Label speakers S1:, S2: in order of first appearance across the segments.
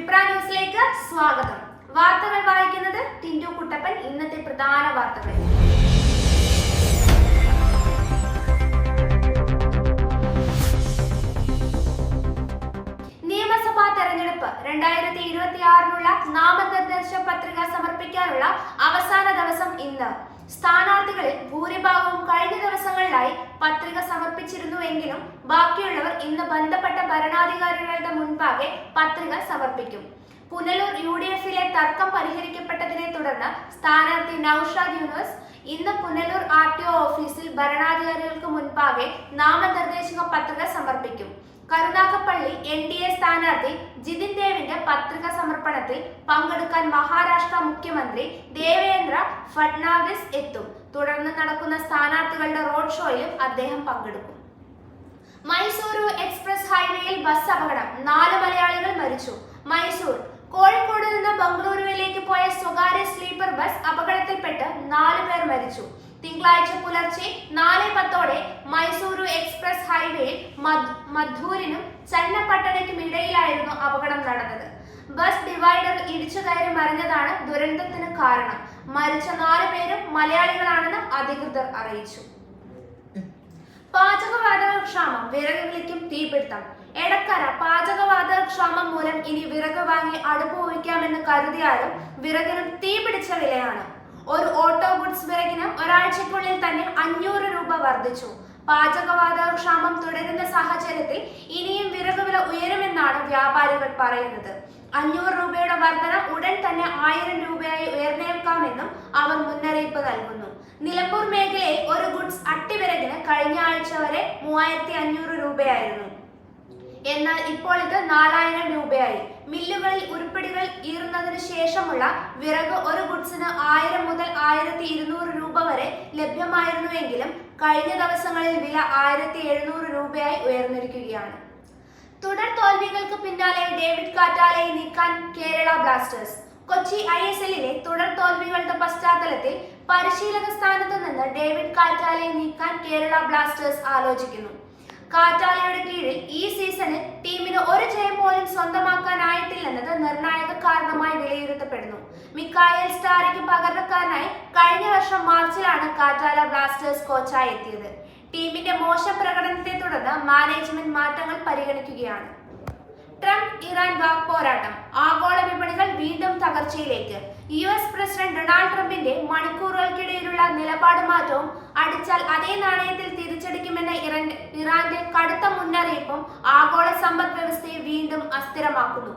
S1: വിപ്ര ന്യൂസിലേക്ക് സ്വാഗതം. വാർത്തകൾ വായിക്കുന്നത് ടിൻഡു കുട്ടപ്പൻ. ഇന്നത്തെ പ്രധാന വാർത്തകൾ. നിയമസഭാ തെരഞ്ഞെടുപ്പ് 2026 നാമനിർദ്ദേശ പത്രിക സമർപ്പിക്കാനുള്ള അവസാന ദിവസം ഇന്ന്. സ്ഥാനാർത്ഥികളിൽ ഭൂരിഭാഗവും കഴിഞ്ഞ ദിവസങ്ങളിലായി പത്രിക സമർപ്പിച്ചിരുന്നുവെങ്കിലും ബാക്കിയുള്ളവർ ഇന്ന് ബന്ധപ്പെട്ട ഭരണാധികാരികളുടെ മുൻപാകെ പത്രിക സമർപ്പിക്കും. പുനലൂർ UDF-ലെ തർക്കം പരിഹരിക്കപ്പെട്ടതിനെ തുടർന്ന് സ്ഥാനാർത്ഥി നൌഷാദ് യൂനുസ് ഇന്ന് പുനലൂർ RTO ഓഫീസിൽ ഭരണാധികാരികൾക്ക് മുൻപാകെ നാമനിർദ്ദേശക പത്രിക സമർപ്പിക്കും. കരുനാഗപ്പള്ളി NDA സ്ഥാനാർത്ഥി ജിതിൻ ദേവിന്റെ പത്രിക സമർപ്പണത്തിൽ പങ്കെടുക്കാൻ മഹാരാഷ്ട്ര മുഖ്യമന്ത്രി ദേവേന്ദ്ര ഫഡ്നാവിസ് എത്തും. തുടർന്ന് നടക്കുന്ന സ്ഥാനാർത്ഥികളുടെ റോഡ് ഷോയിലും അദ്ദേഹം പങ്കെടുക്കും. മൈസൂരു എക്സ്പ്രസ് ഹൈവേയിൽ ബസ് അപകടം, 4 മലയാളികൾ മരിച്ചു. മൈസൂർ കോഴിക്കോട് നിന്ന് ബംഗളൂരുവിലേക്ക് പോയ സ്വകാര്യ സ്ലീപ്പർ ബസ് അപകടത്തിൽപ്പെട്ട് 4 പേർ മരിച്ചു. തിങ്കളാഴ്ച പുലർച്ചെ 4:10 മൈസൂരു എക്സ്പ്രസ് ഹൈവേയിൽ മധൂരിനും ചന്നപ്പട്ടണയ്ക്കും ഇടയിലായിരുന്നു അപകടം നടന്നത്. ബസ് ഡിവൈഡർ ഇടിച്ചു കയറി മറിഞ്ഞതാണ് ദുരന്തത്തിന് കാരണം. മരിച്ച 4 പേരും മലയാളികളാണെന്ന് അധികൃതർ അറിയിച്ചു. പാചകവാതക ക്ഷാമം, വിറക് വിളിക്കും തീപിടുത്തം. എടക്കര പാചകവാതക ക്ഷാമം മൂലം ഇനി വിറക് വാങ്ങി അടുപ്പ് ഉപയോഗിക്കാമെന്ന് കരുതിയാലും വിറകിനും തീപിടിച്ച വിലയാണ്. ഒരു ഓട്ടോ ഗുഡ്സ് വിറകിന് ഒരാഴ്ചക്കുള്ളിൽ തന്നെ 500 രൂപ വർദ്ധിച്ചു. പാചകവാതക ക്ഷാമം തുടരുന്ന സാഹചര്യത്തിൽ ഇനിയും വിറക് വില ഉയരുമെന്നാണ് വ്യാപാരികൾ പറയുന്നത്. 500 രൂപയുടെ വർധന ഉടൻ തന്നെ 1000 രൂപയായി ഉയർന്നേക്കാമെന്നും അവർ മുന്നറിയിപ്പ് നൽകുന്നു. നിലമ്പൂർ മേഖലയിൽ ഒരു ഗുഡ്സ് അട്ടിവിറകിന് കഴിഞ്ഞ ആഴ്ച വരെ 3500 രൂപയായിരുന്നു. എന്നാൽ ഇപ്പോൾ ഇത് 4000 രൂപയായി. മില്ലുകളിൽ ഉരുപ്പടികൾ ഈറുന്നതിന് ശേഷമുള്ള വിറക് ഒരു ഗുഡ്സിന് 1000 മുതൽ 1200 രൂപ വരെ ലഭ്യമായിരുന്നുവെങ്കിലും കഴിഞ്ഞ ദിവസങ്ങളിൽ വില 1700 രൂപയായി ഉയർന്നിരിക്കുകയാണ്. തുടർ തോൽവികൾക്ക് പിന്നാലെ ഡേവിഡ് കാറ്റാലയെ നീക്കാൻ കേരള ബ്ലാസ്റ്റേഴ്സ്. കൊച്ചി ISL-ലെ തുടർ തോൽവികളുടെ പശ്ചാത്തലത്തിൽ പരിശീലക സ്ഥാനത്ത് നിന്ന് ഡേവിഡ് കാറ്റാലയെ നീക്കാൻ കേരള ബ്ലാസ്റ്റേഴ്സ് ആലോചിക്കുന്നു. കാറ്റാലയുടെ കീഴിൽ ഈ സീസണിൽ ടീമിന് ഒരു ജയം പോലും സ്വന്തമാക്കാനായിട്ടില്ലെന്നത് നിർണായക കാരണമായി വിലയിരുത്തപ്പെടുന്നു. മിക്കായേൽ സ്റ്റാരിക്ക് പകരക്കാരനായി കഴിഞ്ഞ വർഷം മാർച്ചിലാണ് കാറ്റാല ബ്ലാസ്റ്റേഴ്സ് കോച്ചായി എത്തിയത്. ടീമിന്റെ മോശം പ്രകടനത്തെ തുടർന്ന് മാനേജ്മെന്റ് മാറ്റങ്ങൾ പരിഗണിക്കുകയാണ്. ട്രംപ് ഇറാൻ വാക് പോരാട്ടം, ആഗോള വിപണികൾ വീണ്ടും തകർച്ചയിലേക്ക്. US പ്രസിഡന്റ് ഡൊണാൾഡ് ട്രംപിന്റെ മണിക്കൂറുകൾക്കിടയിലുള്ള നിലപാട് മാറ്റവും അടിച്ചാൽ അതേ നാണയത്തിൽ തിരിച്ചടിക്കുമെന്ന ഇറാന്റെ കടുത്ത മുന്നറിയിപ്പും ആഗോള സമ്പദ് വ്യവസ്ഥയെ വീണ്ടും അസ്ഥിരമാക്കുന്നു.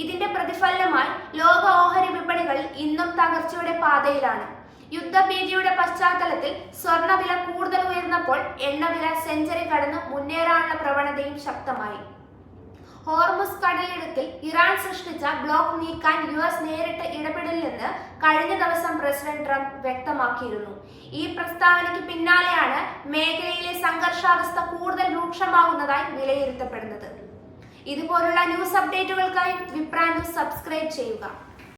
S1: ഇതിന്റെ പ്രതിഫലനമായി ലോക ഓഹരി വിപണികൾ ഇന്നും തകർച്ചയുടെ പാതയിലാണ്. യുദ്ധഭീതിയുടെ പശ്ചാത്തലത്തിൽ സ്വർണ്ണവില കൂടുതൽ ഉയർന്നപ്പോൾ എണ്ണവില സെഞ്ചുറി കടന്ന് മുന്നേറാനുള്ള പ്രവണതയും ശക്തമായി. ഹോർമുസ് കടലിടുക്കിൽ ഇറാൻ സൃഷ്ടിച്ച ബ്ലോക്ക് നീക്കാൻ US നേരിട്ട ഇടപെടലില്ലെന്ന് കഴിഞ്ഞ ദിവസം പ്രസിഡന്റ് ട്രംപ് വ്യക്തമാക്കിയിരുന്നു. ഈ പ്രസ്താവനയ്ക്ക് പിന്നാലെയാണ് മേഖലയിലെ സംഘർഷാവസ്ഥ കൂടുതൽ രൂക്ഷമാകുന്നതായി വിലയിരുത്തപ്പെടുന്നത്. ഇതുപോലുള്ള ന്യൂസ് അപ്ഡേറ്റുകൾക്കായി വിപ്ര ന്യൂസ് സബ്സ്ക്രൈബ് ചെയ്യുക.